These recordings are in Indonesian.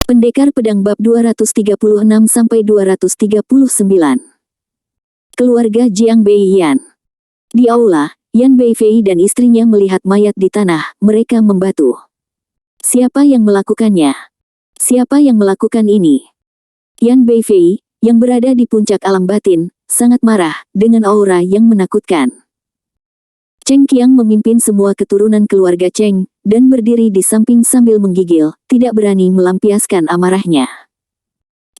Pendekar Pedang bab 236-239. Keluarga Jiang Beiyan. Di aula, Yan Beifei dan istrinya melihat mayat di tanah, mereka membatu. Siapa yang melakukannya? Siapa yang melakukan ini? Yan Beifei, yang berada di puncak alam batin, sangat marah, dengan aura yang menakutkan. Cheng Qiang memimpin semua keturunan keluarga Cheng, dan berdiri di samping sambil menggigil, tidak berani melampiaskan amarahnya.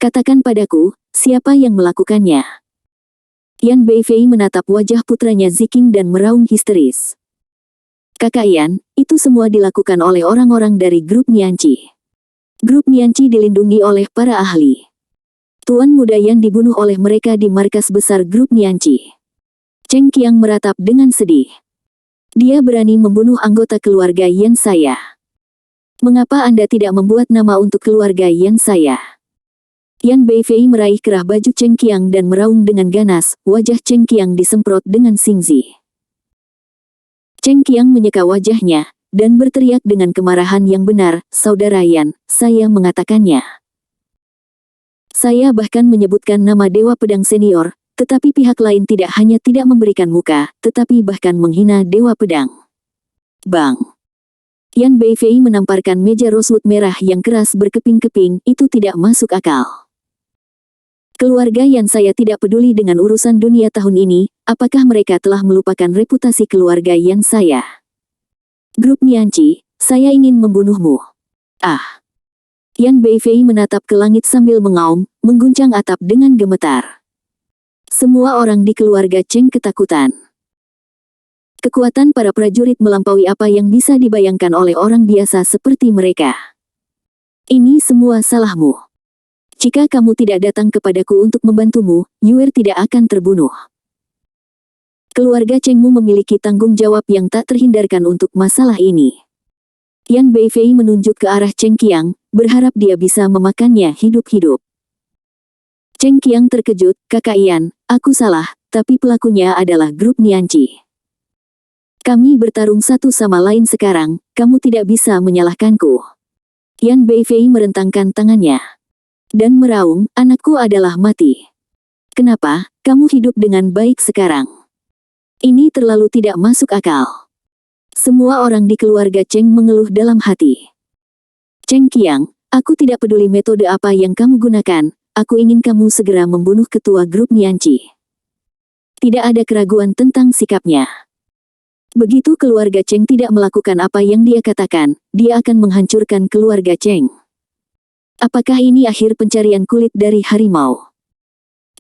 Katakan padaku, siapa yang melakukannya? Yan Beifei menatap wajah putranya Ziqing dan meraung histeris. Kakak Yan, itu semua dilakukan oleh orang-orang dari grup Nianqi. Grup Nianqi dilindungi oleh para ahli. Tuan muda Yan dibunuh oleh mereka di markas besar grup Nianqi. Cheng Qiang meratap dengan sedih. Dia berani membunuh anggota keluarga Yan saya. Mengapa Anda tidak membuat nama untuk keluarga Yan saya? Yan Beifei meraih kerah baju Cheng Qiang dan meraung dengan ganas, wajah Cheng Qiang disemprot dengan singzi. Cheng Qiang menyeka wajahnya, dan berteriak dengan kemarahan yang benar, Saudara Yan, saya mengatakannya. Saya bahkan menyebutkan nama Dewa Pedang Senior, tetapi pihak lain tidak hanya tidak memberikan muka, tetapi bahkan menghina Dewa Pedang. Bang! Yan Beifei menamparkan meja rosewood merah yang keras berkeping-keping, itu tidak masuk akal. Keluarga Yan saya tidak peduli dengan urusan dunia tahun ini, apakah mereka telah melupakan reputasi keluarga Yan saya? Grup Nianqi, saya ingin membunuhmu. Ah! Yan Beifei menatap ke langit sambil mengaum, mengguncang atap dengan gemetar. Semua orang di keluarga Cheng ketakutan. Kekuatan para prajurit melampaui apa yang bisa dibayangkan oleh orang biasa seperti mereka. Ini semua salahmu. Jika kamu tidak datang kepadaku untuk membantumu, Yuer tidak akan terbunuh. Keluarga Chengmu memiliki tanggung jawab yang tak terhindarkan untuk masalah ini. Yan Beifei menunjuk ke arah Cheng Qiang, berharap dia bisa memakannya hidup-hidup. Cheng Qiang terkejut, Kakak Yan, aku salah, tapi pelakunya adalah grup Nianqi. Kami bertarung satu sama lain sekarang, kamu tidak bisa menyalahkanku. Yan Beifei merentangkan tangannya. Dan meraung, anakku adalah mati. Kenapa, kamu hidup dengan baik sekarang? Ini terlalu tidak masuk akal. Semua orang di keluarga Cheng mengeluh dalam hati. Cheng Qiang, aku tidak peduli metode apa yang kamu gunakan, aku ingin kamu segera membunuh ketua grup Nianqi. Tidak ada keraguan tentang sikapnya. Begitu keluarga Cheng tidak melakukan apa yang dia katakan, dia akan menghancurkan keluarga Cheng. Apakah ini akhir pencarian kulit dari harimau?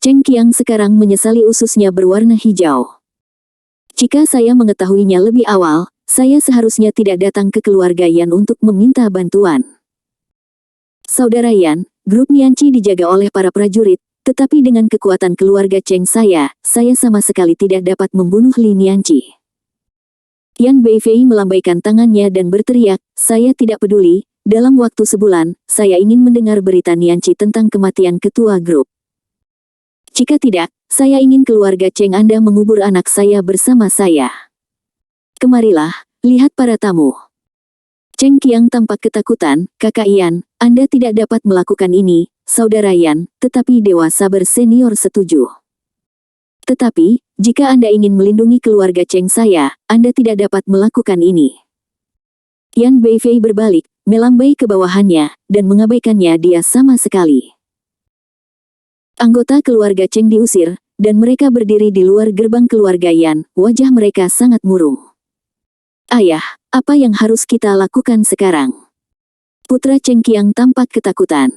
Cheng Qiang sekarang menyesali ususnya berwarna hijau. Jika saya mengetahuinya lebih awal, saya seharusnya tidak datang ke keluarga Yan untuk meminta bantuan. Saudara Yan, grup Nianqi dijaga oleh para prajurit, tetapi dengan kekuatan keluarga Cheng saya sama sekali tidak dapat membunuh Li Nianqi. Yan Beifei melambaikan tangannya dan berteriak, saya tidak peduli, dalam waktu sebulan, saya ingin mendengar berita Nianqi tentang kematian ketua grup. Jika tidak, saya ingin keluarga Cheng Anda mengubur anak saya bersama saya. Kemarilah, lihat para tamu. Cheng Qiang tampak ketakutan, Kakak Yan, Anda tidak dapat melakukan ini, Saudara Yan, tetapi Dewa Saber Senior setuju. Tetapi, jika Anda ingin melindungi keluarga Cheng saya, Anda tidak dapat melakukan ini. Yan Beifei berbalik, melambai ke bawahannya, dan mengabaikannya dia sama sekali. Anggota keluarga Cheng diusir, dan mereka berdiri di luar gerbang keluarga Yan, wajah mereka sangat murung. Ayah, apa yang harus kita lakukan sekarang? Putra Cheng Qiang tampak ketakutan.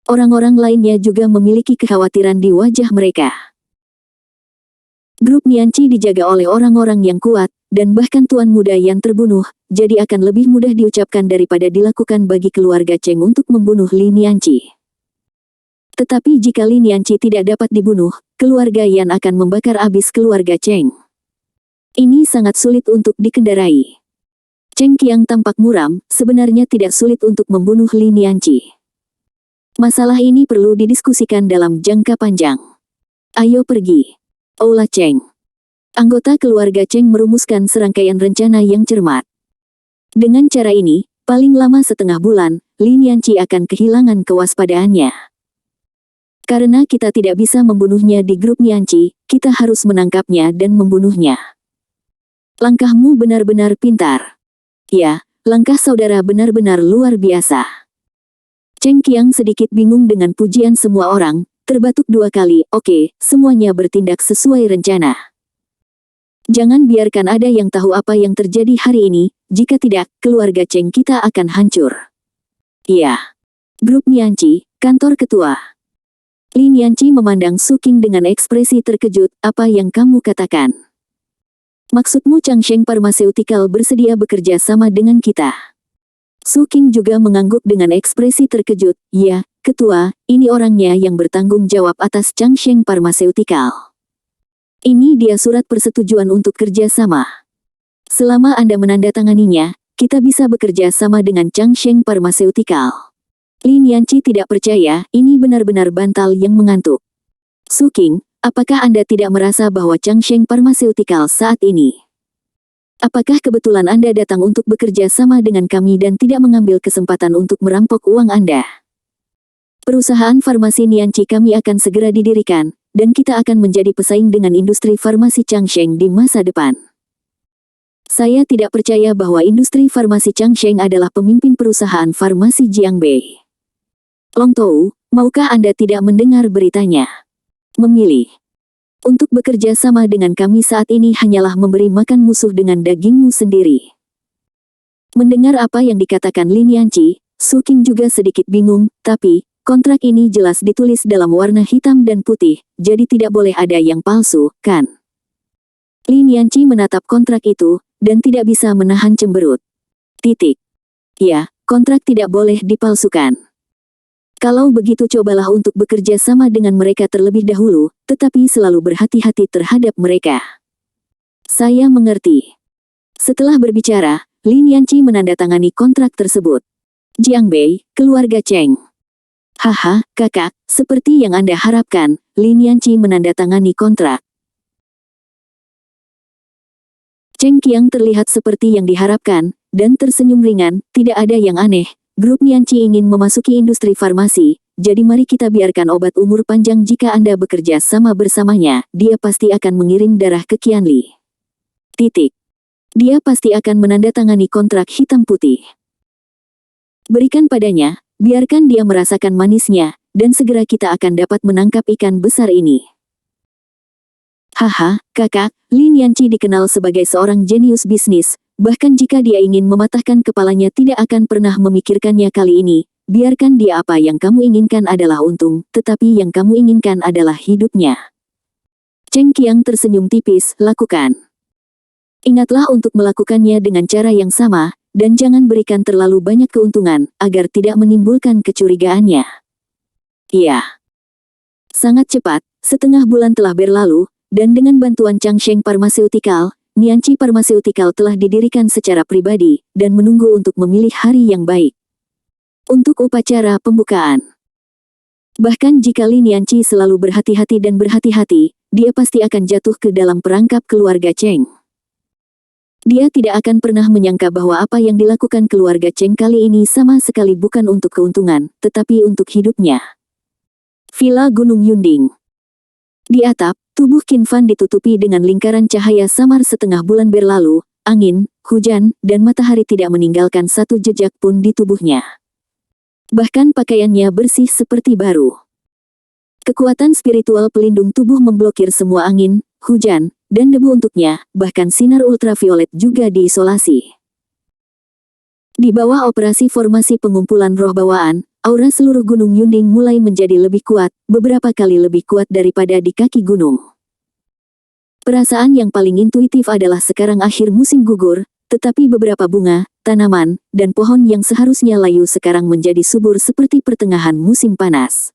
Orang-orang lainnya juga memiliki kekhawatiran di wajah mereka. Grup Nianqi dijaga oleh orang-orang yang kuat, dan bahkan tuan muda yang terbunuh, jadi akan lebih mudah diucapkan daripada dilakukan bagi keluarga Cheng untuk membunuh Li Nianqi. Tetapi jika Li Nianqi tidak dapat dibunuh, keluarga Yan akan membakar habis keluarga Cheng. Ini sangat sulit untuk dikendarai. Cheng Qiang tampak muram, sebenarnya tidak sulit untuk membunuh Li Nianqi. Masalah ini perlu didiskusikan dalam jangka panjang. Ayo pergi. Aula Cheng. Anggota keluarga Cheng merumuskan serangkaian rencana yang cermat. Dengan cara ini, Paling lama setengah bulan, Lin Yanqi akan kehilangan kewaspadaannya. Karena kita tidak bisa membunuhnya di grup Yanqi, kita harus menangkapnya dan membunuhnya. Langkahmu benar-benar pintar. Ya, langkah saudara benar-benar luar biasa. Cheng Qiang sedikit bingung dengan pujian semua orang, terbatuk 2 kali. Oke, semuanya bertindak sesuai rencana. Jangan biarkan ada yang tahu apa yang terjadi hari ini, jika tidak, keluarga Cheng kita akan hancur. Iya. Grup Yanqi, kantor ketua. Lin Yanqi memandang Su Qing dengan ekspresi terkejut. Apa yang kamu katakan? Maksudmu Changsheng Pharmaceutical bersedia bekerja sama dengan kita? Su Qing juga mengangguk dengan ekspresi terkejut. Ya, ketua, ini orangnya yang bertanggung jawab atas Changsheng Pharmaceutical. Ini dia surat persetujuan untuk kerja sama. Selama Anda menandatanganinya, kita bisa bekerja sama dengan Changsheng Pharmaceutical. Lin Yanqi tidak percaya, ini benar-benar bantal yang mengantuk. Su Qing, apakah Anda tidak merasa bahwa Changsheng Pharmaceutical saat ini? Apakah kebetulan Anda datang untuk bekerja sama dengan kami dan tidak mengambil kesempatan untuk merampok uang Anda? Perusahaan farmasi Yanqi kami akan segera didirikan, dan kita akan menjadi pesaing dengan industri farmasi Changsheng di masa depan. Saya tidak percaya bahwa industri farmasi Changsheng adalah pemimpin perusahaan farmasi Jiangbei. Long Tou, maukah Anda tidak mendengar beritanya? Memilih untuk bekerja sama dengan kami saat ini hanyalah memberi makan musuh dengan dagingmu sendiri. Mendengar apa yang dikatakan Lin Yanqi, Su Qing juga sedikit bingung, tapi kontrak ini jelas ditulis dalam warna hitam dan putih, jadi tidak boleh ada yang palsu, kan? Lin Yanqi menatap kontrak itu, dan tidak bisa menahan cemberut. Titik. Ya, kontrak tidak boleh dipalsukan. Kalau begitu cobalah untuk bekerja sama dengan mereka terlebih dahulu, tetapi selalu berhati-hati terhadap mereka. Saya mengerti. Setelah berbicara, Lin Yanqi menandatangani kontrak tersebut. Jiangbei, keluarga Cheng. Haha, kakak, seperti yang Anda harapkan, Lin Yanqi menandatangani kontrak. Cheng Qiang terlihat seperti yang diharapkan, dan tersenyum ringan. Tidak ada yang aneh. Grup Yanqi ingin memasuki industri farmasi, jadi mari kita biarkan obat umur panjang jika Anda bekerja sama bersamanya, dia pasti akan mengirim darah ke Qianli. Titik. Dia pasti akan menandatangani kontrak hitam putih. Berikan padanya, biarkan dia merasakan manisnya, dan segera kita akan dapat menangkap ikan besar ini. Haha, kakak, Lin Yanqi dikenal sebagai seorang jenius bisnis. Bahkan jika dia ingin mematahkan kepalanya tidak akan pernah memikirkannya kali ini, biarkan dia apa yang kamu inginkan adalah untung, tetapi yang kamu inginkan adalah hidupnya. Cheng Qiang tersenyum tipis, lakukan. Ingatlah untuk melakukannya dengan cara yang sama, dan jangan berikan terlalu banyak keuntungan, agar tidak menimbulkan kecurigaannya. Iya. Sangat cepat, setengah bulan telah berlalu, dan dengan bantuan Changsheng Pharmaceutical, Yanqi Pharmaceutical telah didirikan secara pribadi, dan menunggu untuk memilih hari yang baik untuk upacara pembukaan. Bahkan jika Lin Yanqi selalu berhati-hati dan berhati-hati, dia pasti akan jatuh ke dalam perangkap keluarga Cheng. Dia tidak akan pernah menyangka bahwa apa yang dilakukan keluarga Cheng kali ini sama sekali bukan untuk keuntungan, tetapi untuk hidupnya. Villa Gunung Yunding. Di atap, tubuh Qin Fan ditutupi dengan lingkaran cahaya samar. Setengah bulan berlalu, angin, hujan, dan matahari tidak meninggalkan satu jejak pun di tubuhnya. Bahkan pakaiannya bersih seperti baru. Kekuatan spiritual pelindung tubuh memblokir semua angin, hujan, dan debu untuknya, bahkan sinar ultraviolet juga diisolasi. Di bawah operasi formasi pengumpulan roh bawaan, aura seluruh Gunung Yunding mulai menjadi lebih kuat, beberapa kali lebih kuat daripada di kaki gunung. Perasaan yang paling intuitif adalah sekarang akhir musim gugur, tetapi beberapa bunga, tanaman, dan pohon yang seharusnya layu sekarang menjadi subur seperti pertengahan musim panas.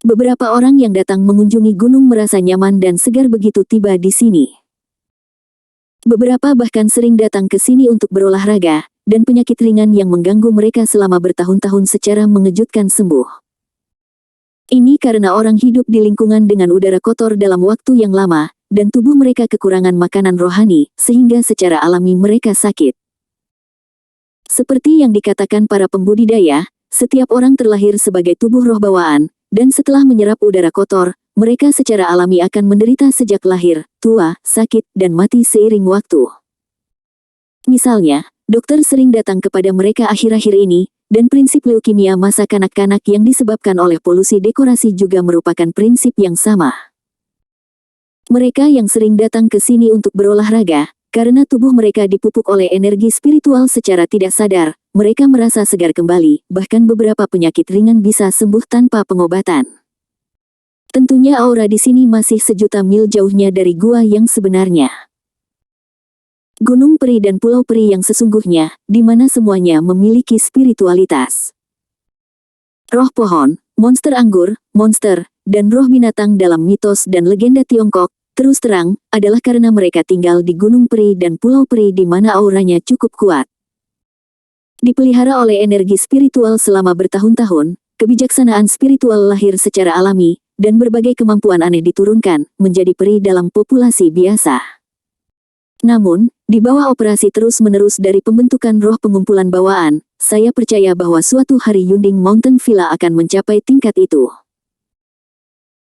Beberapa orang yang datang mengunjungi gunung merasa nyaman dan segar begitu tiba di sini. Beberapa bahkan sering datang ke sini untuk berolahraga, dan penyakit ringan yang mengganggu mereka selama bertahun-tahun secara mengejutkan sembuh. Ini karena orang hidup di lingkungan dengan udara kotor dalam waktu yang lama, dan tubuh mereka kekurangan makanan rohani, sehingga secara alami mereka sakit. Seperti yang dikatakan para pembudidaya, setiap orang terlahir sebagai tubuh roh bawaan, dan setelah menyerap udara kotor, mereka secara alami akan menderita sejak lahir, tua, sakit, dan mati seiring waktu. Misalnya, dokter sering datang kepada mereka akhir-akhir ini, dan prinsip leukemia masa kanak-kanak yang disebabkan oleh polusi dekorasi juga merupakan prinsip yang sama. Mereka yang sering datang ke sini untuk berolahraga, karena tubuh mereka dipupuk oleh energi spiritual secara tidak sadar, mereka merasa segar kembali, bahkan beberapa penyakit ringan bisa sembuh tanpa pengobatan. Tentunya aura di sini masih sejuta mil jauhnya dari gua yang sebenarnya. Gunung Peri dan Pulau Peri yang sesungguhnya, di mana semuanya memiliki spiritualitas. Roh pohon, monster anggur, monster, dan roh binatang dalam mitos dan legenda Tiongkok, terus terang, adalah karena mereka tinggal di Gunung Peri dan Pulau Peri di mana auranya cukup kuat. Dipelihara oleh energi spiritual selama bertahun-tahun, kebijaksanaan spiritual lahir secara alami, dan berbagai kemampuan aneh diturunkan, menjadi peri dalam populasi biasa. Namun, di bawah operasi terus-menerus dari pembentukan roh pengumpulan bawaan, saya percaya bahwa suatu hari Yunding Mountain Villa akan mencapai tingkat itu.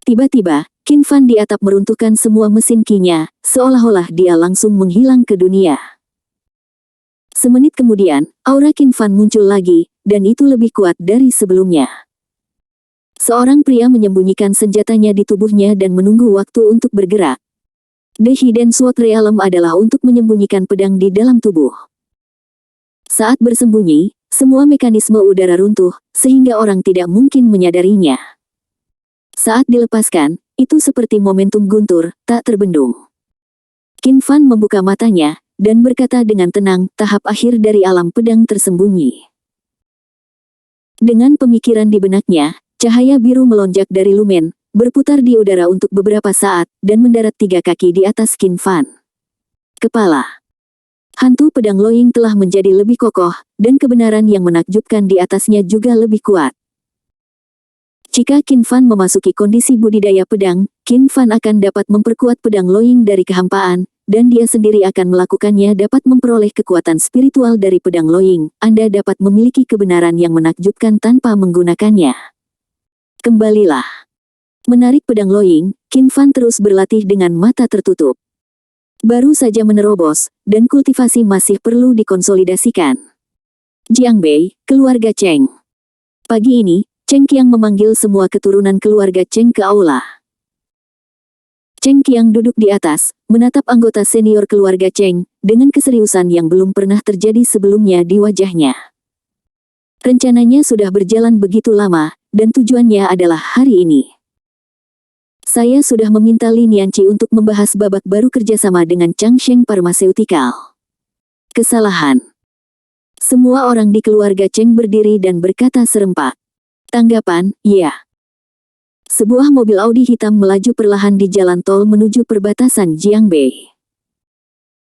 Tiba-tiba, Qin Fan di atap meruntuhkan semua mesin Qi-nya, seolah-olah dia langsung menghilang ke dunia. Semenit kemudian, aura Qin Fan muncul lagi, dan itu lebih kuat dari sebelumnya. Seorang pria menyembunyikan senjatanya di tubuhnya dan menunggu waktu untuk bergerak. The Hidden Sword Realm adalah untuk menyembunyikan pedang di dalam tubuh. Saat bersembunyi, semua mekanisme udara runtuh, sehingga orang tidak mungkin menyadarinya. Saat dilepaskan, itu seperti momentum guntur, tak terbendung. Qin Fan membuka matanya, dan berkata dengan tenang, tahap akhir dari alam pedang tersembunyi. Dengan pemikiran di benaknya, cahaya biru melonjak dari lumen, berputar di udara untuk beberapa saat, dan mendarat 3 kaki di atas Qin Fan. Kepala. Hantu pedang Loying telah menjadi lebih kokoh, dan kebenaran yang menakjubkan di atasnya juga lebih kuat. Jika Qin Fan memasuki kondisi budidaya pedang, Qin Fan akan dapat memperkuat pedang Loying dari kehampaan, dan dia sendiri akan melakukannya dapat memperoleh kekuatan spiritual dari pedang Loying. Anda dapat memiliki kebenaran yang menakjubkan tanpa menggunakannya. Kembalilah. Menarik pedang Loying, Qin Fan terus berlatih dengan mata tertutup. Baru saja menerobos, dan kultivasi masih perlu dikonsolidasikan. Jiang Bei, keluarga Cheng. Pagi ini, Cheng Qiang memanggil semua keturunan keluarga Cheng ke aula. Cheng Qiang duduk di atas, menatap anggota senior keluarga Cheng, dengan keseriusan yang belum pernah terjadi sebelumnya di wajahnya. Rencananya sudah berjalan begitu lama, dan tujuannya adalah hari ini. Saya sudah meminta Lin Yanqi untuk membahas babak baru kerjasama dengan Changsheng Pharmaceutical. Kesalahan. Semua orang di keluarga Cheng berdiri dan berkata serempak. Tanggapan, ya. Sebuah mobil Audi hitam melaju perlahan di jalan tol menuju perbatasan Jiangbei.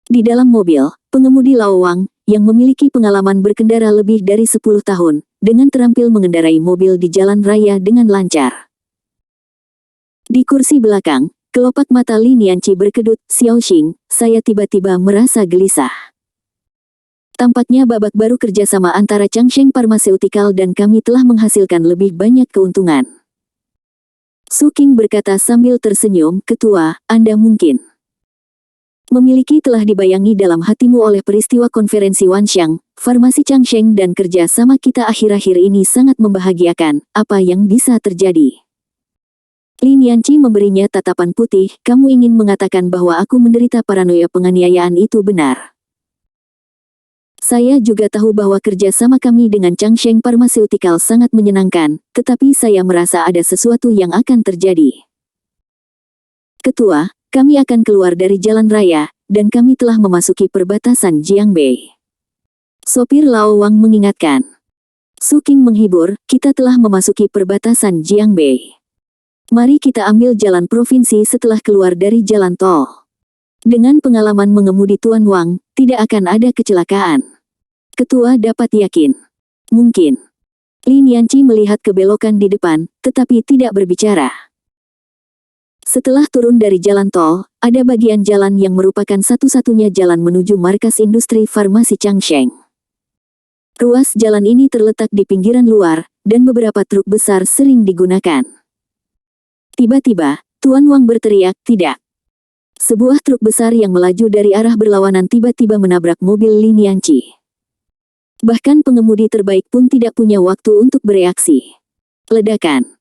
Di dalam mobil, pengemudi Lao Wang, yang memiliki pengalaman berkendara lebih dari 10 tahun, dengan terampil mengendarai mobil di jalan raya dengan lancar. Di kursi belakang, kelopak mata Lin Yanqi berkedut, Xiaoxing, saya tiba-tiba merasa gelisah. Tampaknya babak baru kerjasama antara Changsheng Pharmaceutical dan kami telah menghasilkan lebih banyak keuntungan. Su Qing berkata sambil tersenyum, Ketua, Anda mungkin memiliki telah dibayangi dalam hatimu oleh peristiwa konferensi Wanxiang, farmasi Changsheng dan kerja sama kita akhir-akhir ini sangat membahagiakan, apa yang bisa terjadi? Lin Yanqi memberinya tatapan putih, kamu ingin mengatakan bahwa aku menderita paranoia penganiayaan itu benar. Saya juga tahu bahwa kerja sama kami dengan Changsheng Pharmaceutical sangat menyenangkan, tetapi saya merasa ada sesuatu yang akan terjadi. Ketua, kami akan keluar dari jalan raya, dan kami telah memasuki perbatasan Jiangbei. Sopir Lao Wang mengingatkan. Su Qing menghibur, kita telah memasuki perbatasan Jiangbei. Mari kita ambil jalan provinsi setelah keluar dari jalan tol. Dengan pengalaman mengemudi Tuan Wang, tidak akan ada kecelakaan. Ketua dapat yakin. Mungkin. Lin Yanqi melihat kebelokan di depan, tetapi tidak berbicara. Setelah turun dari jalan tol, ada bagian jalan yang merupakan satu-satunya jalan menuju markas industri farmasi Changsheng. Ruas jalan ini terletak di pinggiran luar, dan beberapa truk besar sering digunakan. Tiba-tiba, Tuan Wang berteriak, "Tidak!" Sebuah truk besar yang melaju dari arah berlawanan tiba-tiba menabrak mobil Lin Yanqi. Bahkan pengemudi terbaik pun tidak punya waktu untuk bereaksi. Ledakan.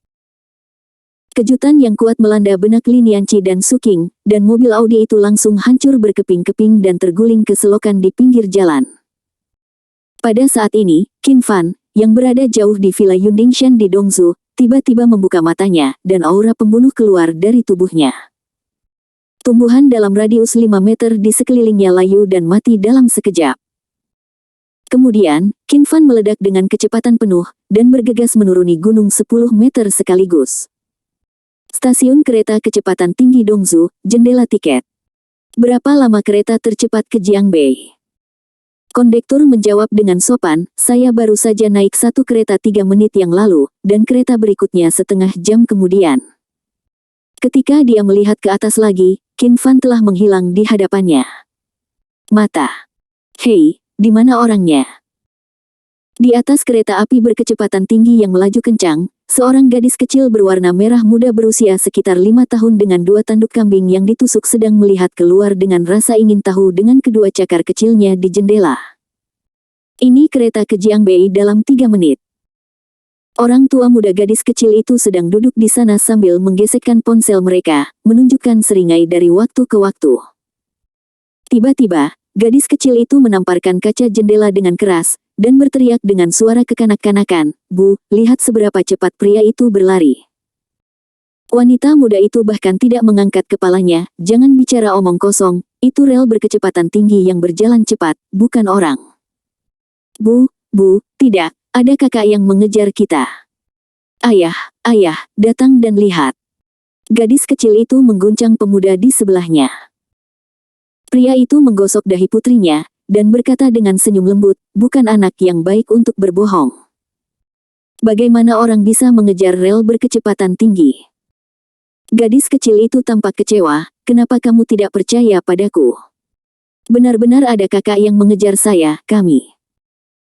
Kejutan yang kuat melanda benak Lin Yanqi dan Su Qing, dan mobil Audi itu langsung hancur berkeping-keping dan terguling ke selokan di pinggir jalan. Pada saat ini, Qin Fan, yang berada jauh di Villa Yundingshan di Dongzhou, tiba-tiba membuka matanya, dan aura pembunuh keluar dari tubuhnya. Tumbuhan dalam radius 5 meter di sekelilingnya layu dan mati dalam sekejap. Kemudian, Qin Fan meledak dengan kecepatan penuh, dan bergegas menuruni gunung 10 meter sekaligus. Stasiun kereta kecepatan tinggi Dongzhou, jendela tiket. Berapa lama kereta tercepat ke Jiangbei? Kondektur menjawab dengan sopan, "Saya baru saja naik satu kereta 3 menit yang lalu, dan kereta berikutnya setengah jam kemudian." Ketika dia melihat ke atas lagi, Qin Fan telah menghilang di hadapannya. Mata. "Hei, di mana orangnya?" Di atas kereta api berkecepatan tinggi yang melaju kencang, seorang gadis kecil berwarna merah muda berusia sekitar 5 tahun dengan 2 tanduk kambing yang ditusuk sedang melihat keluar dengan rasa ingin tahu dengan kedua cakar kecilnya di jendela. "Ini kereta ke Jiangbei dalam 3 menit. Orang tua muda gadis kecil itu sedang duduk di sana sambil menggesekkan ponsel mereka, menunjukkan seringai dari waktu ke waktu. Tiba-tiba, gadis kecil itu menamparkan kaca jendela dengan keras, dan berteriak dengan suara kekanak-kanakan, "Bu, lihat seberapa cepat pria itu berlari." Wanita muda itu bahkan tidak mengangkat kepalanya, "Jangan bicara omong kosong, itu rel berkecepatan tinggi yang berjalan cepat, bukan orang." Bu, tidak, ada kakak yang mengejar kita." Ayah, datang dan lihat." Gadis kecil itu mengguncang pemuda di sebelahnya. Pria itu menggosok dahi putrinya, dan berkata dengan senyum lembut, "Bukan anak yang baik untuk berbohong. Bagaimana orang bisa mengejar rel berkecepatan tinggi?" Gadis kecil itu tampak kecewa, "Kenapa kamu tidak percaya padaku? Benar-benar ada kakak yang mengejar saya, kami."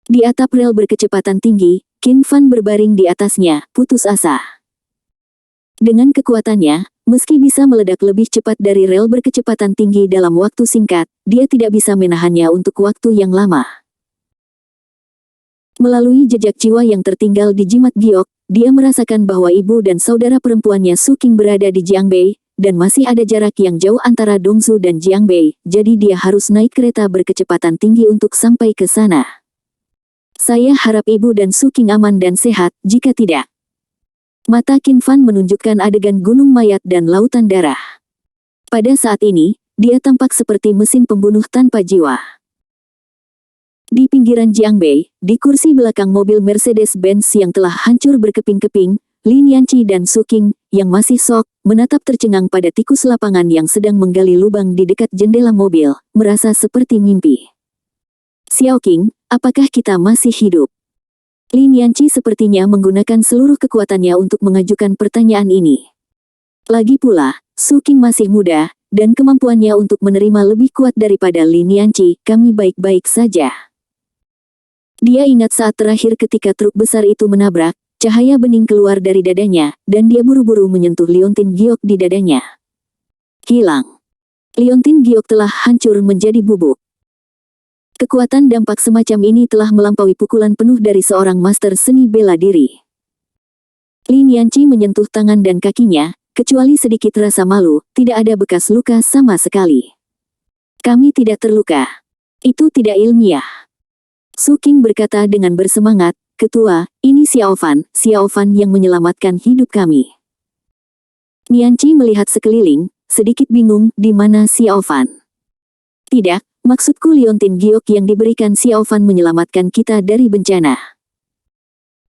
Di atap rel berkecepatan tinggi, Qin Fan berbaring di atasnya, putus asa. Dengan kekuatannya, meski bisa meledak lebih cepat dari rel berkecepatan tinggi dalam waktu singkat, dia tidak bisa menahannya untuk waktu yang lama. Melalui jejak jiwa yang tertinggal di jimat giok, dia merasakan bahwa ibu dan saudara perempuannya Su Qing berada di Jiangbei, dan masih ada jarak yang jauh antara Dongzhou dan Jiangbei, jadi dia harus naik kereta berkecepatan tinggi untuk sampai ke sana. "Saya harap ibu dan Su Qing aman dan sehat, jika tidak." Mata Qin Fan menunjukkan adegan gunung mayat dan lautan darah. Pada saat ini, dia tampak seperti mesin pembunuh tanpa jiwa. Di pinggiran Jiangbei, di kursi belakang mobil Mercedes-Benz yang telah hancur berkeping-keping, Lin Yanqi dan Su Qing, yang masih shock, menatap tercengang pada tikus lapangan yang sedang menggali lubang di dekat jendela mobil, merasa seperti mimpi. "Xiao Qing, apakah kita masih hidup?" Lin Yanqi sepertinya menggunakan seluruh kekuatannya untuk mengajukan pertanyaan ini. Lagi pula, Su Qing masih muda, dan kemampuannya untuk menerima lebih kuat daripada Lin Yanqi. "Kami baik-baik saja." Dia ingat saat terakhir ketika truk besar itu menabrak, cahaya bening keluar dari dadanya, dan dia buru-buru menyentuh liontin giok di dadanya. Hilang. Liontin giok telah hancur menjadi bubuk. Kekuatan dampak semacam ini telah melampaui pukulan penuh dari seorang master seni bela diri. Lin Yanqi menyentuh tangan dan kakinya, kecuali sedikit rasa malu, tidak ada bekas luka sama sekali. "Kami tidak terluka. Itu tidak ilmiah." Su Qing berkata dengan bersemangat, "Ketua, ini Xiao Fan yang menyelamatkan hidup kami." Yanqi melihat sekeliling, sedikit bingung, "Di mana Xiao Fan?" "Tidak, maksudku liontin giok yang diberikan Xiao Fan menyelamatkan kita dari bencana."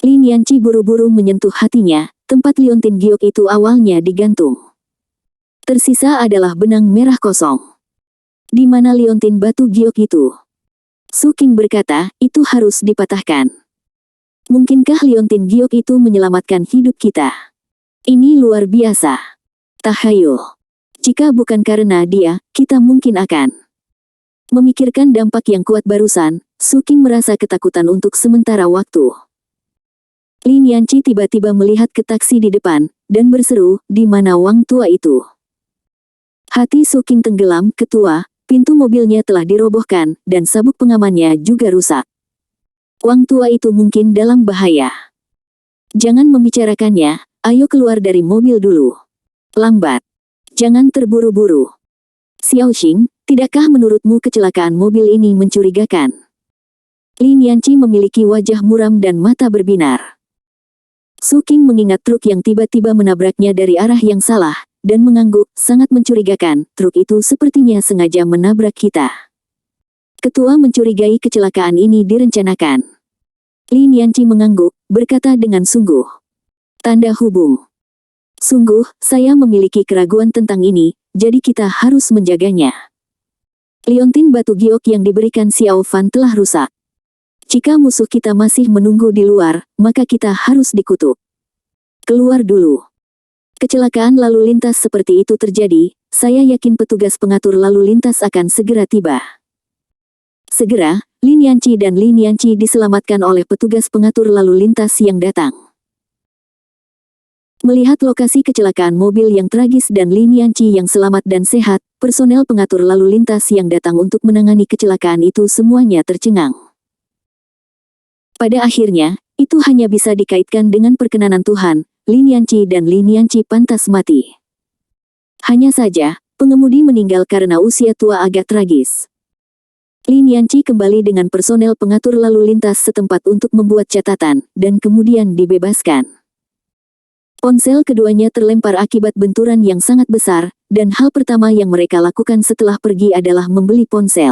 Lin Yanqi buru-buru menyentuh hatinya, tempat liontin giok itu awalnya digantung. Tersisa adalah benang merah kosong. "Di mana liontin batu giok itu?" Su Qing berkata, "Itu harus dipatahkan." "Mungkinkah liontin giok itu menyelamatkan hidup kita? Ini luar biasa. Tahayul. Jika bukan karena dia, kita mungkin akan..." Memikirkan dampak yang kuat barusan, Suking merasa ketakutan untuk sementara waktu. Lin Yanqi tiba-tiba melihat ke taksi di depan, dan berseru, "Di mana Wang tua itu?" Hati Suking tenggelam, "Ketua, pintu mobilnya telah dirobohkan, dan sabuk pengamannya juga rusak. Wang tua itu mungkin dalam bahaya. Jangan membicarakannya, ayo keluar dari mobil dulu. Lambat. Jangan terburu-buru. Xiaoxing, tidakkah menurutmu kecelakaan mobil ini mencurigakan?" Lin Yanqi memiliki wajah muram dan mata berbinar. Suking mengingat truk yang tiba-tiba menabraknya dari arah yang salah, dan mengangguk, "Sangat mencurigakan, truk itu sepertinya sengaja menabrak kita. Ketua mencurigai kecelakaan ini direncanakan." Lin Yanqi mengangguk, berkata dengan sungguh. Tanda hubung. "Sungguh, saya memiliki keraguan tentang ini, jadi kita harus menjaganya." Liontin batu giok yang diberikan Xiao Fan telah rusak. Jika musuh kita masih menunggu di luar, maka kita harus dikutuk. Keluar dulu. Kecelakaan lalu lintas seperti itu terjadi, saya yakin petugas pengatur lalu lintas akan segera tiba. Segera, Lin Yanqi dan Lin Yanqi diselamatkan oleh petugas pengatur lalu lintas yang datang. Melihat lokasi kecelakaan mobil yang tragis dan Lin Yanqi yang selamat dan sehat, personel pengatur lalu lintas yang datang untuk menangani kecelakaan itu semuanya tercengang. Pada akhirnya, itu hanya bisa dikaitkan dengan perkenanan Tuhan, Lin Yanqi dan Lin Yanqi pantas mati. Hanya saja, pengemudi meninggal karena usia tua agak tragis. Lin Yanqi kembali dengan personel pengatur lalu lintas setempat untuk membuat catatan, dan kemudian dibebaskan. Ponsel keduanya terlempar akibat benturan yang sangat besar, dan hal pertama yang mereka lakukan setelah pergi adalah membeli ponsel.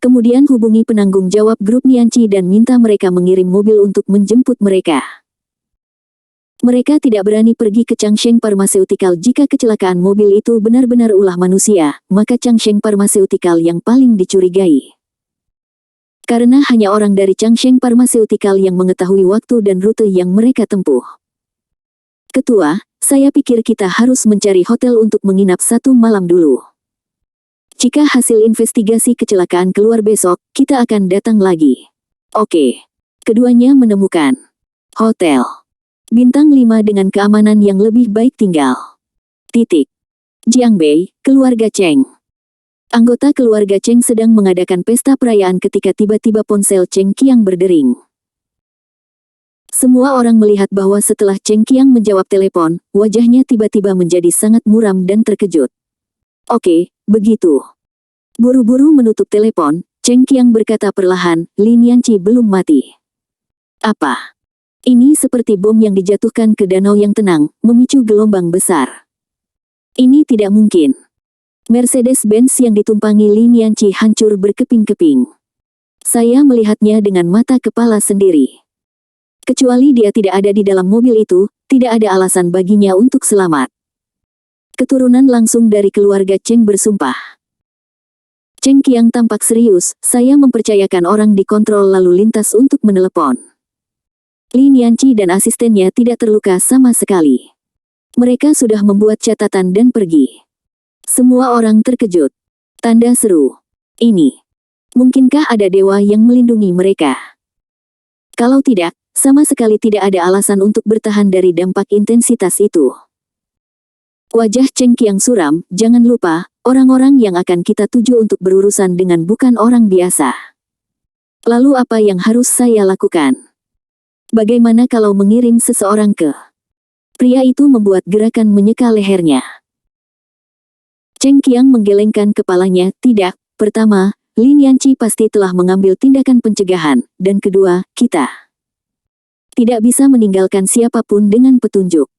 Kemudian hubungi penanggung jawab grup Nianqi dan minta mereka mengirim mobil untuk menjemput mereka. Mereka tidak berani pergi ke Changsheng Pharmaceutical jika kecelakaan mobil itu benar-benar ulah manusia, maka Changsheng Pharmaceutical yang paling dicurigai. Karena hanya orang dari Changsheng Pharmaceutical yang mengetahui waktu dan rute yang mereka tempuh. "Ketua, saya pikir kita harus mencari hotel untuk menginap 1 malam dulu. Jika hasil investigasi kecelakaan keluar besok, kita akan datang lagi." "Oke." Keduanya menemukan hotel bintang 5 dengan keamanan yang lebih baik tinggal. Jiangbei, keluarga Cheng. Anggota keluarga Cheng sedang mengadakan pesta perayaan ketika tiba-tiba ponsel Cheng Qiang berdering. Semua orang melihat bahwa setelah Cheng Qiang menjawab telepon, wajahnya tiba-tiba menjadi sangat muram dan terkejut. "Oke, begitu." Buru-buru menutup telepon, Cheng Qiang berkata perlahan, "Lin Yanqi belum mati." "Apa? Ini seperti bom yang dijatuhkan ke danau yang tenang, memicu gelombang besar. Ini tidak mungkin." Mercedes-Benz yang ditumpangi Lin Yanqi hancur berkeping-keping. "Saya melihatnya dengan mata kepala sendiri. Kecuali dia tidak ada di dalam mobil itu, tidak ada alasan baginya untuk selamat." Keturunan langsung dari keluarga Cheng bersumpah. Cheng Qiang tampak serius, "Saya mempercayakan orang di kontrol lalu lintas untuk menelepon." Lin Yanqi dan asistennya tidak terluka sama sekali. Mereka sudah membuat catatan dan pergi. Semua orang terkejut. Tanda seru. Ini. Mungkinkah ada dewa yang melindungi mereka? Kalau tidak, sama sekali tidak ada alasan untuk bertahan dari dampak intensitas itu. Wajah Cheng Qiang suram, "Jangan lupa, orang-orang yang akan kita tuju untuk berurusan dengan bukan orang biasa. Lalu apa yang harus saya lakukan? Bagaimana kalau mengirim seseorang ke?" Pria itu membuat gerakan menyeka lehernya. Cheng Qiang menggelengkan kepalanya, "Tidak, pertama, Lin Yanqi pasti telah mengambil tindakan pencegahan, dan kedua, kita tidak bisa meninggalkan siapapun dengan petunjuk.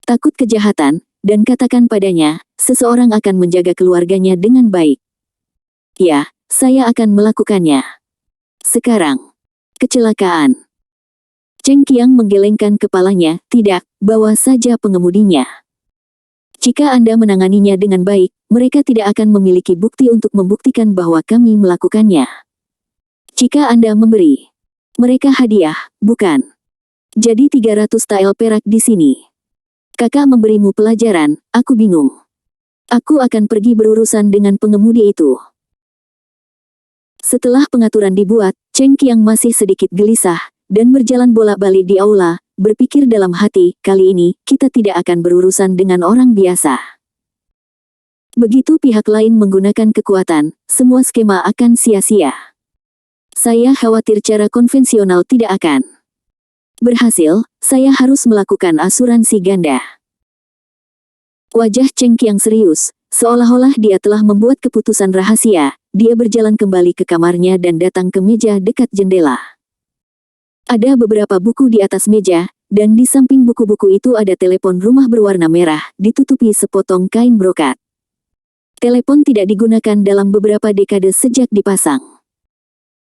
Takut kejahatan, dan katakan padanya, seseorang akan menjaga keluarganya dengan baik. Ya, saya akan melakukannya. Sekarang, kecelakaan." Cheng Qiang menggelengkan kepalanya, "Tidak, bawa saja pengemudinya. Jika Anda menanganinya dengan baik, mereka tidak akan memiliki bukti untuk membuktikan bahwa kami melakukannya. Jika Anda memberi mereka hadiah, bukan? Jadi 300 tael perak di sini. Kakak memberimu pelajaran, aku bingung. Aku akan pergi berurusan dengan pengemudi itu." Setelah pengaturan dibuat, Cheng Qiang masih sedikit gelisah, dan berjalan bolak-balik di aula, berpikir dalam hati, kali ini, kita tidak akan berurusan dengan orang biasa. Begitu pihak lain menggunakan kekuatan, semua skema akan sia-sia. Saya khawatir cara konvensional tidak akan berhasil, saya harus melakukan asuransi ganda. Wajah Cheng Qiang serius, seolah-olah dia telah membuat keputusan rahasia. Dia berjalan kembali ke kamarnya dan datang ke meja dekat jendela. Ada beberapa buku di atas meja, dan di samping buku-buku itu ada telepon rumah berwarna merah, ditutupi sepotong kain brokat. Telepon tidak digunakan dalam beberapa dekade sejak dipasang.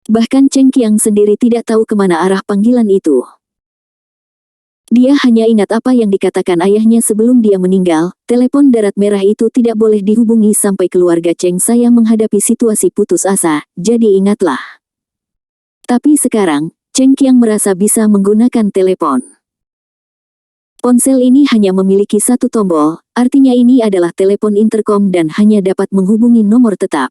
Bahkan Cheng Qiang sendiri tidak tahu kemana arah panggilan itu. Dia hanya ingat apa yang dikatakan ayahnya sebelum dia meninggal, telepon darat merah itu tidak boleh dihubungi sampai keluarga Cheng saya menghadapi situasi putus asa, jadi ingatlah. Tapi sekarang, Cheng Qiang merasa bisa menggunakan telepon. Ponsel ini hanya memiliki satu tombol, artinya ini adalah telepon intercom dan hanya dapat menghubungi nomor tetap.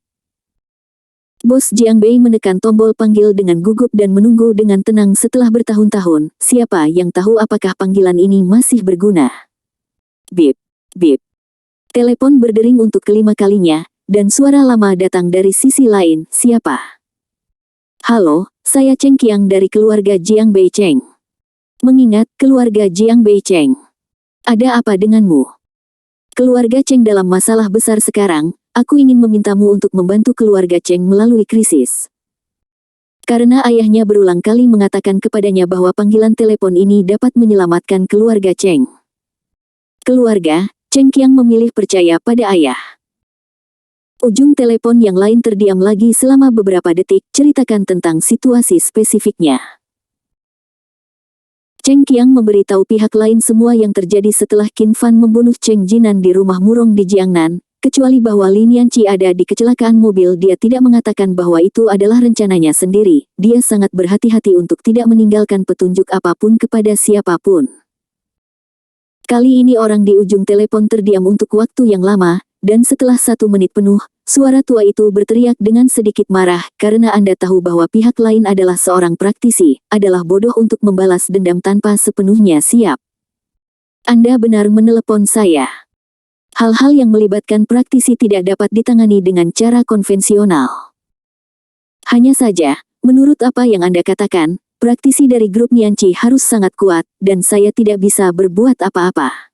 Bos Jiang Bei menekan tombol panggil dengan gugup dan menunggu dengan tenang setelah bertahun-tahun. Siapa yang tahu apakah panggilan ini masih berguna? Bip, bip. Telepon berdering untuk kelima kalinya, dan suara lama datang dari sisi lain. Siapa? Halo, saya Cheng Qiang dari keluarga Jiang Bei Cheng. Mengingat keluarga Jiang Bei Cheng. Ada apa denganmu? Keluarga Cheng dalam masalah besar sekarang. Aku ingin memintamu untuk membantu keluarga Cheng melalui krisis. Karena ayahnya berulang kali mengatakan kepadanya bahwa panggilan telepon ini dapat menyelamatkan keluarga Cheng. Keluarga, Cheng Qiang memilih percaya pada ayah. Ujung telepon yang lain terdiam lagi selama beberapa detik, ceritakan tentang situasi spesifiknya. Cheng Qiang memberitahu pihak lain semua yang terjadi setelah Qin Fan membunuh Cheng Jinan di rumah Murong di Jiangnan. Kecuali bahwa Lin Yanqi ada di kecelakaan mobil, dia tidak mengatakan bahwa itu adalah rencananya sendiri. Dia sangat berhati-hati untuk tidak meninggalkan petunjuk apapun kepada siapapun. Kali ini orang di ujung telepon terdiam untuk waktu yang lama, dan setelah 1 menit penuh, suara tua itu berteriak dengan sedikit marah, karena Anda tahu bahwa pihak lain adalah seorang praktisi, adalah bodoh untuk membalas dendam tanpa sepenuhnya siap. Anda benar menelepon saya. Hal-hal yang melibatkan praktisi tidak dapat ditangani dengan cara konvensional. Hanya saja, menurut apa yang Anda katakan, praktisi dari grup Nianqi harus sangat kuat, dan saya tidak bisa berbuat apa-apa.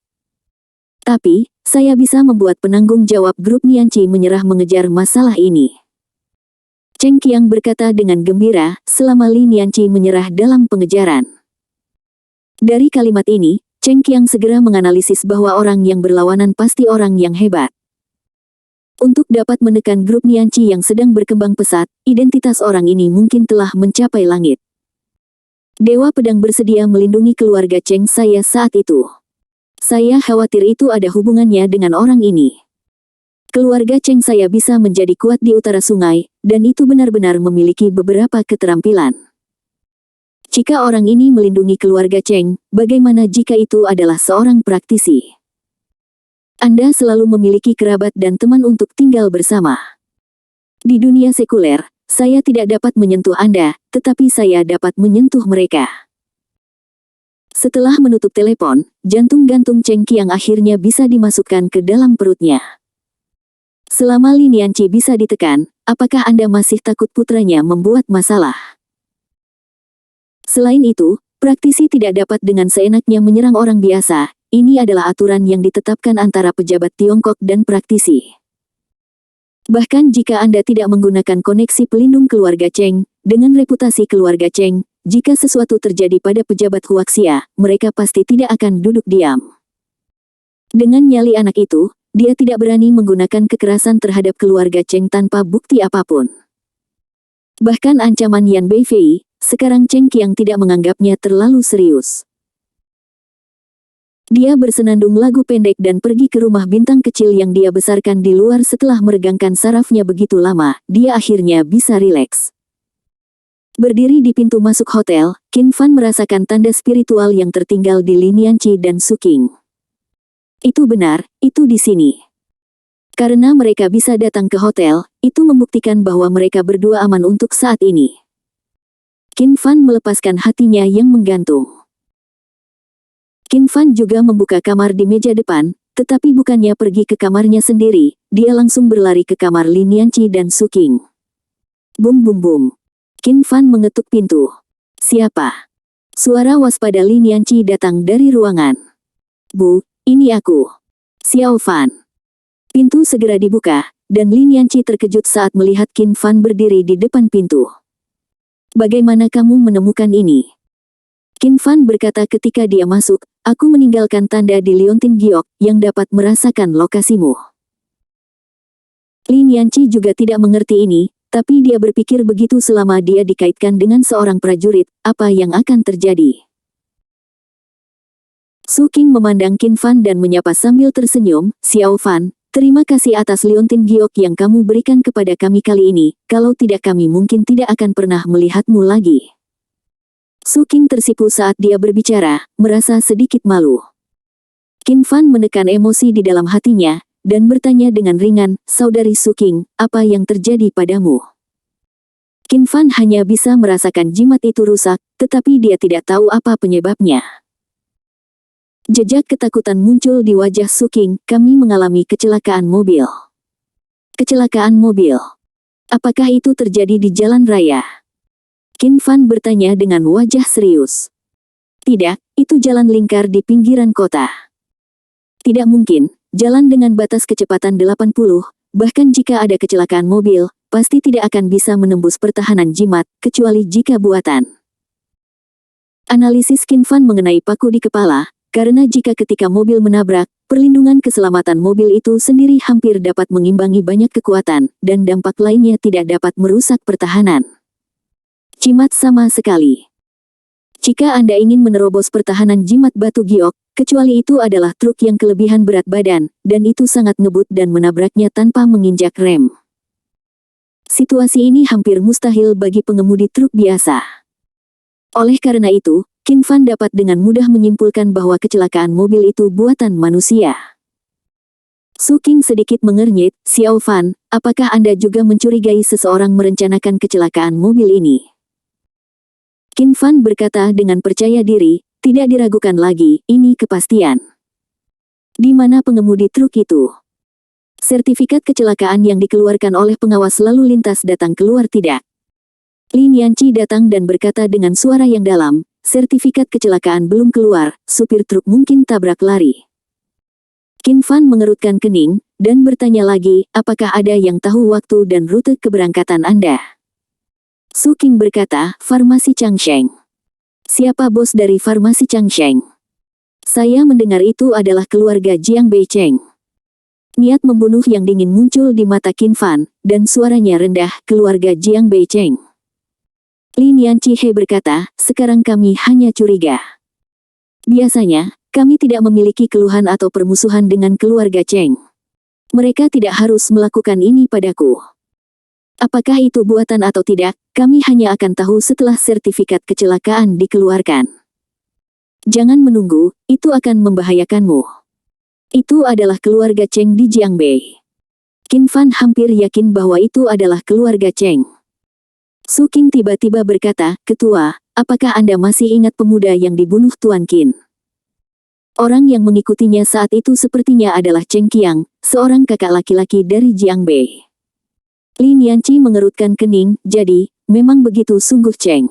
Tapi, saya bisa membuat penanggung jawab grup Nianqi menyerah mengejar masalah ini. Cheng Qiang berkata dengan gembira, selama Lin Nianqi menyerah dalam pengejaran. Dari kalimat ini, Cheng Qiang segera menganalisis bahwa orang yang berlawanan pasti orang yang hebat. Untuk dapat menekan grup Nianqi yang sedang berkembang pesat, identitas orang ini mungkin telah mencapai langit. Dewa Pedang bersedia melindungi keluarga Cheng saya saat itu. Saya khawatir itu ada hubungannya dengan orang ini. Keluarga Cheng saya bisa menjadi kuat di utara sungai, dan itu benar-benar memiliki beberapa keterampilan. Jika orang ini melindungi keluarga Cheng, bagaimana jika itu adalah seorang praktisi? Anda selalu memiliki kerabat dan teman untuk tinggal bersama. Di dunia sekuler, saya tidak dapat menyentuh Anda, tetapi saya dapat menyentuh mereka. Setelah menutup telepon, jantung-gantung Cheng Qiang akhirnya bisa dimasukkan ke dalam perutnya. Selama Lin Yanqi bisa ditekan, apakah Anda masih takut putranya membuat masalah? Selain itu, praktisi tidak dapat dengan seenaknya menyerang orang biasa. Ini adalah aturan yang ditetapkan antara pejabat Tiongkok dan praktisi. Bahkan jika Anda tidak menggunakan koneksi pelindung keluarga Cheng, dengan reputasi keluarga Cheng, jika sesuatu terjadi pada pejabat Huaxia, mereka pasti tidak akan duduk diam. Dengan nyali anak itu, dia tidak berani menggunakan kekerasan terhadap keluarga Cheng tanpa bukti apapun. Bahkan ancaman Yan Beifei, sekarang Cheng Qiang tidak menganggapnya terlalu serius. Dia bersenandung lagu pendek dan pergi ke rumah bintang kecil yang dia besarkan di luar. Setelah meregangkan sarafnya begitu lama, dia akhirnya bisa rileks. Berdiri di pintu masuk hotel, Qin Fan merasakan tanda spiritual yang tertinggal di Lin Yanqi dan Su Qing. Itu benar, itu di sini. Karena mereka bisa datang ke hotel, itu membuktikan bahwa mereka berdua aman untuk saat ini. Qin Fan melepaskan hatinya yang menggantung. Qin Fan juga membuka kamar di meja depan, tetapi bukannya pergi ke kamarnya sendiri, dia langsung berlari ke kamar Lin Yanqi dan Su Qing. Bum bum bum. Qin Fan mengetuk pintu. Siapa? Suara waspada Lin Yanqi datang dari ruangan. Bu, ini aku. Xiao Fan. Pintu segera dibuka, dan Lin Yanqi terkejut saat melihat Qin Fan berdiri di depan pintu. Bagaimana kamu menemukan ini? Qin Fan berkata ketika dia masuk, aku meninggalkan tanda di Liontin Giok yang dapat merasakan lokasimu. Lin Yanqi juga tidak mengerti ini, tapi dia berpikir begitu selama dia dikaitkan dengan seorang prajurit, apa yang akan terjadi. Su Qing memandang Qin Fan dan menyapa sambil tersenyum, Xiao Fan, terima kasih atas Liontin Giok yang kamu berikan kepada kami kali ini, kalau tidak kami mungkin tidak akan pernah melihatmu lagi. Su Qing tersipu saat dia berbicara, merasa sedikit malu. Qin Fan menekan emosi di dalam hatinya, dan bertanya dengan ringan, Saudari Su Qing, apa yang terjadi padamu? Qin Fan hanya bisa merasakan jimat itu rusak, tetapi dia tidak tahu apa penyebabnya. Jejak ketakutan muncul di wajah Su Qing, kami mengalami kecelakaan mobil. Kecelakaan mobil. Apakah itu terjadi di jalan raya? Qin Fan bertanya dengan wajah serius. Tidak, itu jalan lingkar di pinggiran kota. Tidak mungkin, jalan dengan batas kecepatan 80, bahkan jika ada kecelakaan mobil, pasti tidak akan bisa menembus pertahanan jimat, kecuali jika buatan. Analisis Qin Fan mengenai paku di kepala, karena jika ketika mobil menabrak, perlindungan keselamatan mobil itu sendiri hampir dapat mengimbangi banyak kekuatan, dan dampak lainnya tidak dapat merusak pertahanan. Jimat sama sekali. Jika Anda ingin menerobos pertahanan jimat batu giok, kecuali itu adalah truk yang kelebihan berat badan, dan itu sangat ngebut dan menabraknya tanpa menginjak rem. Situasi ini hampir mustahil bagi pengemudi truk biasa. Oleh karena itu, Qin Fan dapat dengan mudah menyimpulkan bahwa kecelakaan mobil itu buatan manusia. Su Qing sedikit mengernyit, Xiao Fan, apakah Anda juga mencurigai seseorang merencanakan kecelakaan mobil ini? Qin Fan berkata dengan percaya diri, tidak diragukan lagi, ini kepastian. Di mana pengemudi truk itu? Sertifikat kecelakaan yang dikeluarkan oleh pengawas lalu lintas datang keluar tidak? Lin Yanqi datang dan berkata dengan suara yang dalam, sertifikat kecelakaan belum keluar, supir truk mungkin tabrak lari. Qin Fan mengerutkan kening, dan bertanya lagi, apakah ada yang tahu waktu dan rute keberangkatan Anda? Su Qing berkata, Farmasi Changsheng. Siapa bos dari Farmasi Changsheng? Saya mendengar itu adalah keluarga Jiang Beicheng. Niat membunuh yang dingin muncul di mata Qin Fan, dan suaranya rendah, keluarga Jiang Beicheng. Lin Yanqi berkata, sekarang kami hanya curiga. Biasanya, kami tidak memiliki keluhan atau permusuhan dengan keluarga Cheng. Mereka tidak harus melakukan ini padaku. Apakah itu buatan atau tidak, kami hanya akan tahu setelah sertifikat kecelakaan dikeluarkan. Jangan menunggu, itu akan membahayakanmu. Itu adalah keluarga Cheng di Jiangbei. Qin Fan hampir yakin bahwa itu adalah keluarga Cheng. Su Qing tiba-tiba berkata, Ketua, apakah Anda masih ingat pemuda yang dibunuh Tuan Qin? Orang yang mengikutinya saat itu sepertinya adalah Cheng Qiang, seorang kakak laki-laki dari Jiangbei. Lin Yanqi mengerutkan kening, jadi, memang begitu sungguh Cheng.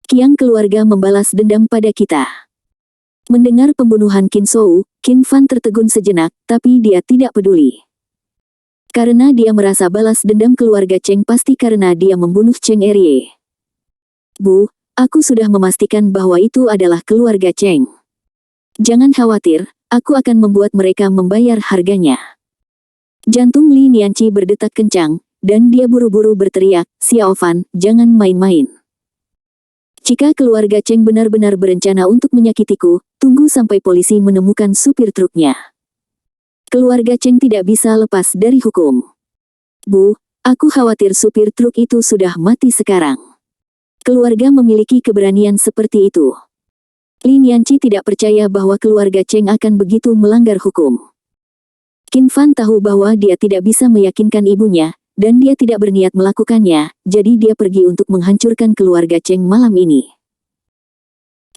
Qiang keluarga membalas dendam pada kita. Mendengar pembunuhan Qin Shou, Qin Fan tertegun sejenak, tapi dia tidak peduli. Karena dia merasa balas dendam keluarga Cheng pasti karena dia membunuh Cheng Erie. Bu, aku sudah memastikan bahwa itu adalah keluarga Cheng. Jangan khawatir, aku akan membuat mereka membayar harganya. Jantung Lin Yanqi berdetak kencang, dan dia buru-buru berteriak, Xiao Fan, jangan main-main. Jika keluarga Cheng benar-benar berencana untuk menyakitiku, tunggu sampai polisi menemukan supir truknya. Keluarga Cheng tidak bisa lepas dari hukum. Bu, aku khawatir supir truk itu sudah mati sekarang. Keluarga memiliki keberanian seperti itu. Lin Yanqi tidak percaya bahwa keluarga Cheng akan begitu melanggar hukum. Qin Fan tahu bahwa dia tidak bisa meyakinkan ibunya, dan dia tidak berniat melakukannya, jadi dia pergi untuk menghancurkan keluarga Cheng malam ini.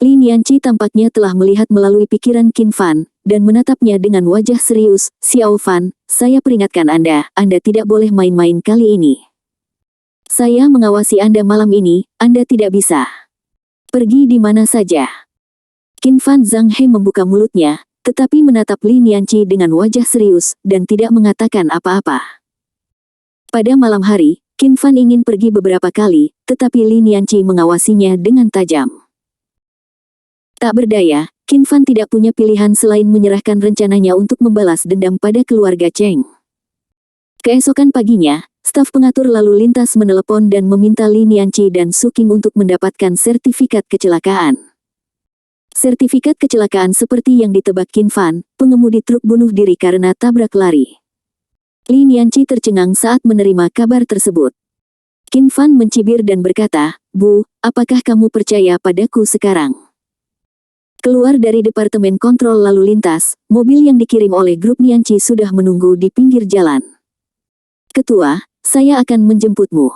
Lin Yanqi tampaknya telah melihat melalui pikiran Qin Fan, dan menatapnya dengan wajah serius. Xiao Fan, saya peringatkan Anda tidak boleh main-main kali ini. Saya mengawasi Anda malam ini, Anda tidak bisa pergi di mana saja. Qin Fan Zhang He membuka mulutnya, tetapi menatap Lin Yanqi dengan wajah serius, dan tidak mengatakan apa-apa. Pada malam hari, Qin Fan ingin pergi beberapa kali, tetapi Lin Yanqi mengawasinya dengan tajam. Tak berdaya, Qin Fan tidak punya pilihan selain menyerahkan rencananya untuk membalas dendam pada keluarga Cheng. Keesokan paginya, staf pengatur lalu lintas menelepon dan meminta Lin Yanqi dan Su Qing untuk mendapatkan sertifikat kecelakaan. Sertifikat kecelakaan seperti yang ditebak Qin Fan, pengemudi truk bunuh diri karena tabrak lari. Lin Yanqi tercengang saat menerima kabar tersebut. Qin Fan mencibir dan berkata, "Bu, apakah kamu percaya padaku sekarang?" Keluar dari Departemen Kontrol Lalu Lintas, mobil yang dikirim oleh grup Yanqi sudah menunggu di pinggir jalan. "Ketua, saya akan menjemputmu."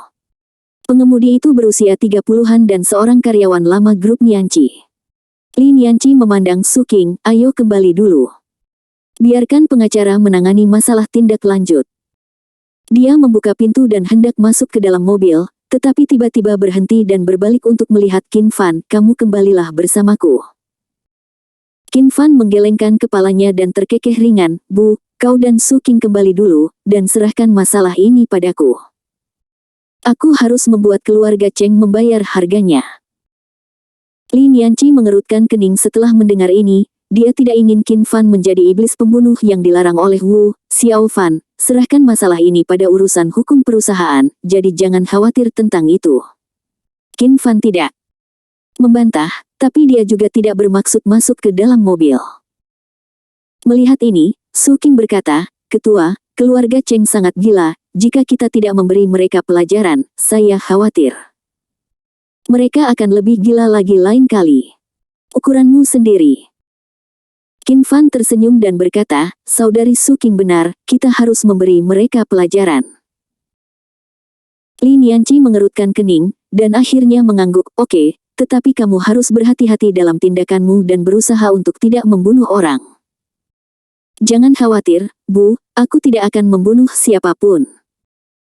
Pengemudi itu berusia 30-an dan seorang karyawan lama grup Yanqi. Lin Yanqi memandang Su Qing, "Ayo kembali dulu. Biarkan pengacara menangani masalah tindak lanjut." Dia membuka pintu dan hendak masuk ke dalam mobil, tetapi tiba-tiba berhenti dan berbalik untuk melihat Qin Fan. "Kamu kembalilah bersamaku." Qin Fan menggelengkan kepalanya dan terkekeh ringan, "Bu, kau dan Su Qing kembali dulu, dan serahkan masalah ini padaku. Aku harus membuat keluarga Cheng membayar harganya." Lin Yanqi mengerutkan kening setelah mendengar ini. Dia tidak ingin Qin Fan menjadi iblis pembunuh yang dilarang oleh Wu. "Xiao Fan, serahkan masalah ini pada urusan hukum perusahaan, jadi jangan khawatir tentang itu." Qin Fan tidak membantah, tapi dia juga tidak bermaksud masuk ke dalam mobil. Melihat ini, Su Qing berkata, "Ketua, keluarga Cheng sangat gila, jika kita tidak memberi mereka pelajaran, saya khawatir mereka akan lebih gila lagi lain kali. Ukuranmu sendiri." Qin Fan tersenyum dan berkata, "Saudari Su Qing benar, kita harus memberi mereka pelajaran." Lin Yanqi mengerutkan kening, dan akhirnya mengangguk, "Oke, tetapi kamu harus berhati-hati dalam tindakanmu dan berusaha untuk tidak membunuh orang." "Jangan khawatir, Bu, aku tidak akan membunuh siapapun."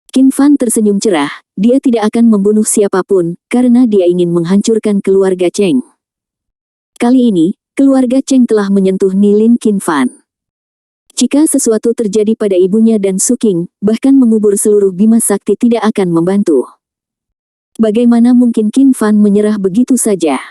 Qin Fan tersenyum cerah, dia tidak akan membunuh siapapun, karena dia ingin menghancurkan keluarga Cheng. Kali ini, keluarga Cheng telah menyentuh nilin Qin Fan. Jika sesuatu terjadi pada ibunya dan Su Qing, bahkan mengubur seluruh Bima Sakti tidak akan membantu. Bagaimana mungkin Qin Fan menyerah begitu saja?